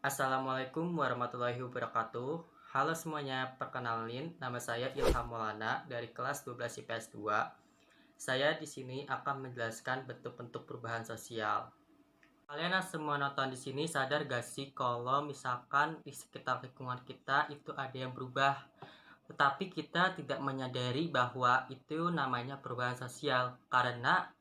Assalamualaikum warahmatullahi wabarakatuh. Halo semuanya, perkenalin nama saya Ilham Maulana dari kelas 12 IPS 2. Saya di sini akan menjelaskan bentuk-bentuk perubahan sosial. Kalian semua nonton di sini sadar gak sih kalau misalkan di sekitar lingkungan kita itu ada yang berubah, tetapi kita tidak menyadari bahwa itu namanya perubahan sosial karena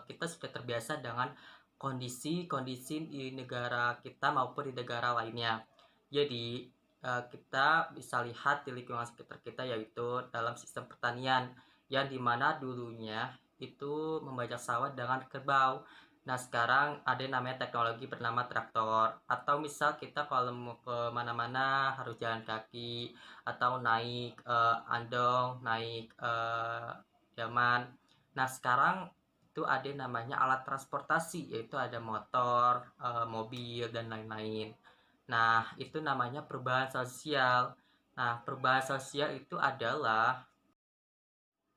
kita sudah terbiasa dengan kondisi-kondisi di negara kita maupun di negara lainnya. Jadi kita bisa lihat di lingkungan sekitar kita yaitu dalam sistem pertanian yang dimana dulunya itu membajak sawah dengan kerbau. Nah, sekarang ada yang namanya teknologi bernama traktor. Atau misal kita kalau mau ke mana-mana harus jalan kaki atau naik andong, naik jaman. Nah, sekarang itu ada yang namanya alat transportasi, yaitu ada motor, mobil, dan lain-lain. Nah, itu namanya perubahan sosial. Nah, perubahan sosial itu adalah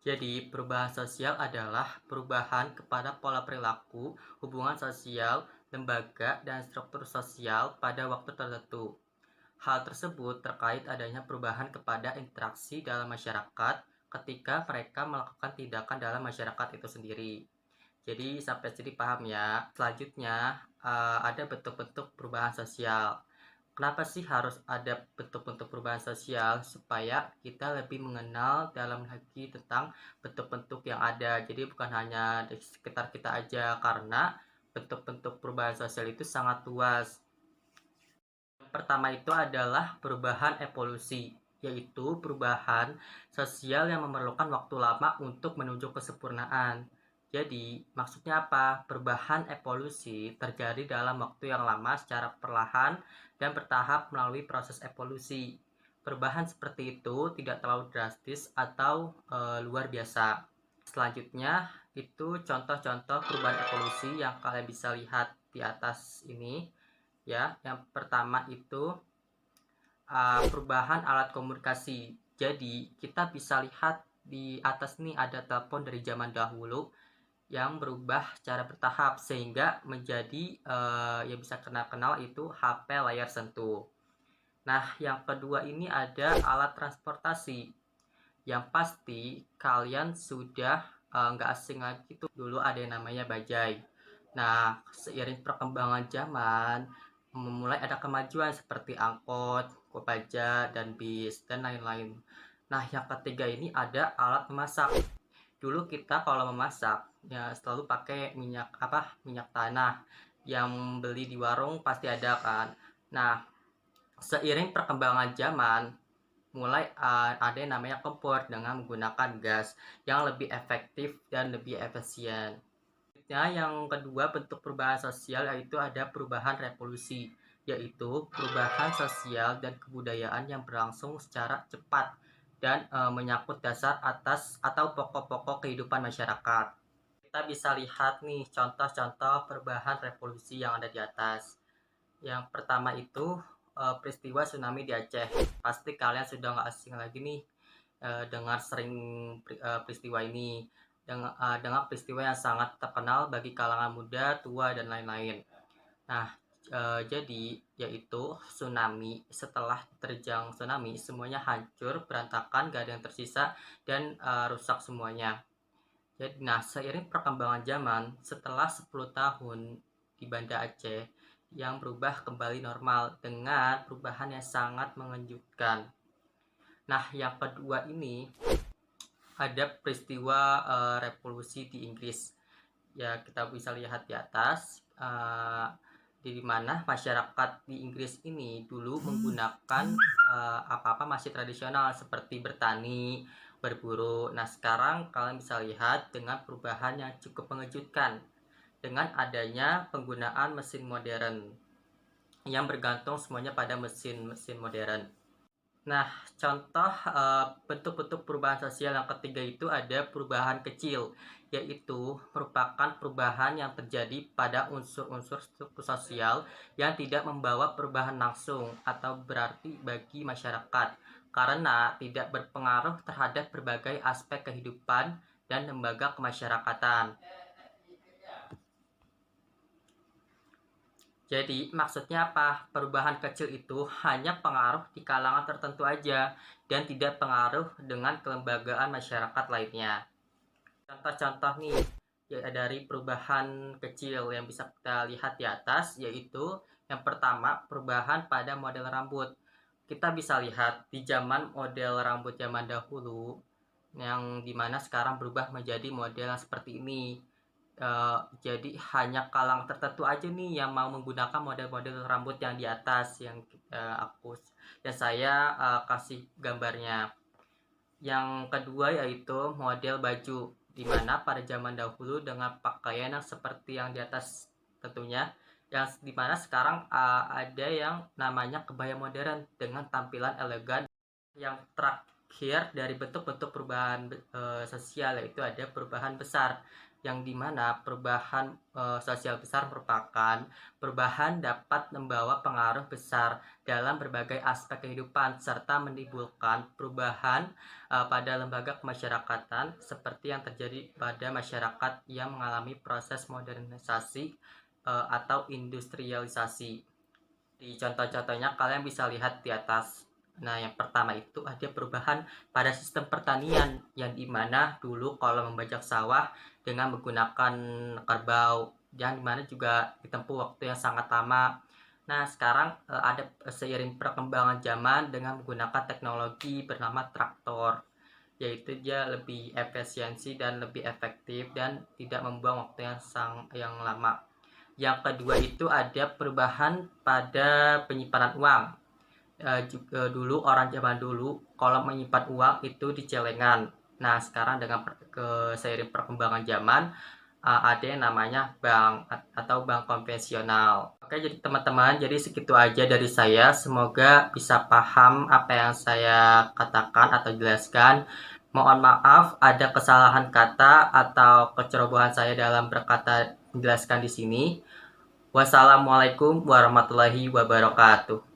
perubahan sosial adalah perubahan kepada pola perilaku, hubungan sosial, lembaga, dan struktur sosial pada waktu tertentu. Hal tersebut terkait adanya perubahan kepada interaksi dalam masyarakat ketika mereka melakukan tindakan dalam masyarakat itu sendiri. Jadi sampai sini paham ya. Selanjutnya ada bentuk-bentuk perubahan sosial. Kenapa sih harus ada bentuk-bentuk perubahan sosial? Supaya kita lebih mengenal dalam lagi tentang bentuk-bentuk yang ada. Jadi bukan hanya di sekitar kita aja, karena bentuk-bentuk perubahan sosial itu sangat luas. Yang pertama itu adalah perubahan evolusi, yaitu perubahan sosial yang memerlukan waktu lama untuk menuju kesempurnaan. Jadi, maksudnya apa? Perubahan evolusi terjadi dalam waktu yang lama secara perlahan dan bertahap melalui proses evolusi. Perubahan seperti itu tidak terlalu drastis atau luar biasa. Selanjutnya, itu contoh-contoh perubahan evolusi yang kalian bisa lihat di atas ini. Ya, yang pertama itu perubahan alat komunikasi. Jadi, kita bisa lihat di atas ini ada telepon dari zaman dahulu yang berubah secara bertahap sehingga menjadi yang bisa kenal itu HP layar sentuh. Nah, yang kedua ini ada alat transportasi. Yang pasti kalian sudah nggak asing lagi tuh, dulu ada yang namanya bajai. Nah, seiring perkembangan zaman, mulai ada kemajuan seperti angkot, kopaja, dan bis, dan lain-lain. Nah, yang ketiga ini ada alat memasak. Dulu kita kalau memasak, ya selalu pakai minyak tanah. Yang beli di warung pasti ada kan. Nah, seiring perkembangan zaman, mulai ada yang namanya kompor dengan menggunakan gas yang lebih efektif dan lebih efisien. Yang kedua bentuk perubahan sosial yaitu ada perubahan revolusi, yaitu perubahan sosial dan kebudayaan yang berlangsung secara cepat dan menyangkut dasar atas atau pokok-pokok kehidupan masyarakat. Kita bisa lihat nih contoh-contoh perubahan revolusi yang ada di atas. Yang pertama itu peristiwa tsunami di Aceh. Pasti kalian sudah nggak asing lagi nih dengar sering peristiwa ini dengan peristiwa yang sangat terkenal bagi kalangan muda, tua, dan lain-lain. Nah, jadi yaitu tsunami. Setelah terjang tsunami, semuanya hancur, berantakan, gak ada yang tersisa, dan rusak semuanya. Jadi, nah, seiring perkembangan zaman, setelah 10 tahun di Banda Aceh, yang berubah kembali normal dengan perubahan yang sangat mengejutkan. Nah, yang kedua ini ada peristiwa revolusi di Inggris. Ya, kita bisa lihat di atas di mana masyarakat di Inggris ini dulu menggunakan apa-apa masih tradisional seperti bertani, berburu. Nah, sekarang kalian bisa lihat dengan perubahan yang cukup mengejutkan dengan adanya penggunaan mesin modern yang bergantung semuanya pada mesin modern. Nah, contoh bentuk-bentuk perubahan sosial yang ketiga itu ada perubahan kecil, yaitu merupakan perubahan yang terjadi pada unsur-unsur struktur sosial yang tidak membawa perubahan langsung atau berarti bagi masyarakat, karena tidak berpengaruh terhadap berbagai aspek kehidupan dan lembaga kemasyarakatan. Jadi maksudnya apa? Perubahan kecil itu hanya pengaruh di kalangan tertentu aja dan tidak pengaruh dengan kelembagaan masyarakat lainnya. Contoh-contoh nih ya dari perubahan kecil yang bisa kita lihat di atas, yaitu yang pertama perubahan pada model rambut. Kita bisa lihat di zaman model rambut zaman dahulu yang dimana sekarang berubah menjadi model yang seperti ini. Jadi hanya kalangan tertentu aja nih yang mau menggunakan model-model rambut yang di atas yang saya kasih gambarnya. Yang kedua yaitu model baju, di mana pada zaman dahulu dengan pakaian yang seperti yang di atas tentunya, yang dimana sekarang ada yang namanya kebaya modern dengan tampilan elegan. Yang terakhir dari bentuk-bentuk perubahan sosial yaitu ada perubahan besar, yang dimana perubahan sosial besar merupakan perubahan dapat membawa pengaruh besar dalam berbagai aspek kehidupan serta menimbulkan perubahan pada lembaga kemasyarakatan seperti yang terjadi pada masyarakat yang mengalami proses modernisasi atau industrialisasi. Di contoh-contohnya kalian bisa lihat di atas. Nah, yang pertama itu ada perubahan pada sistem pertanian yang dimana dulu kalau membajak sawah dengan menggunakan kerbau, yang dimana juga ditempuh waktu yang sangat lama. Nah, sekarang ada seiring perkembangan zaman dengan menggunakan teknologi bernama traktor, yaitu dia lebih efisiensi dan lebih efektif dan tidak membuang waktu yang lama. Yang kedua itu ada perubahan pada penyimpanan uang. Juga dulu orang zaman dulu kalau menyimpan uang itu di celengan. Nah, sekarang dengan seiring perkembangan zaman ada yang namanya bank atau bank konvensional. Oke, jadi teman-teman, jadi segitu aja dari saya. Semoga bisa paham apa yang saya katakan atau jelaskan. Mohon maaf ada kesalahan kata atau kecerobohan saya dalam berkata menjelaskan di sini. Wassalamualaikum warahmatullahi wabarakatuh.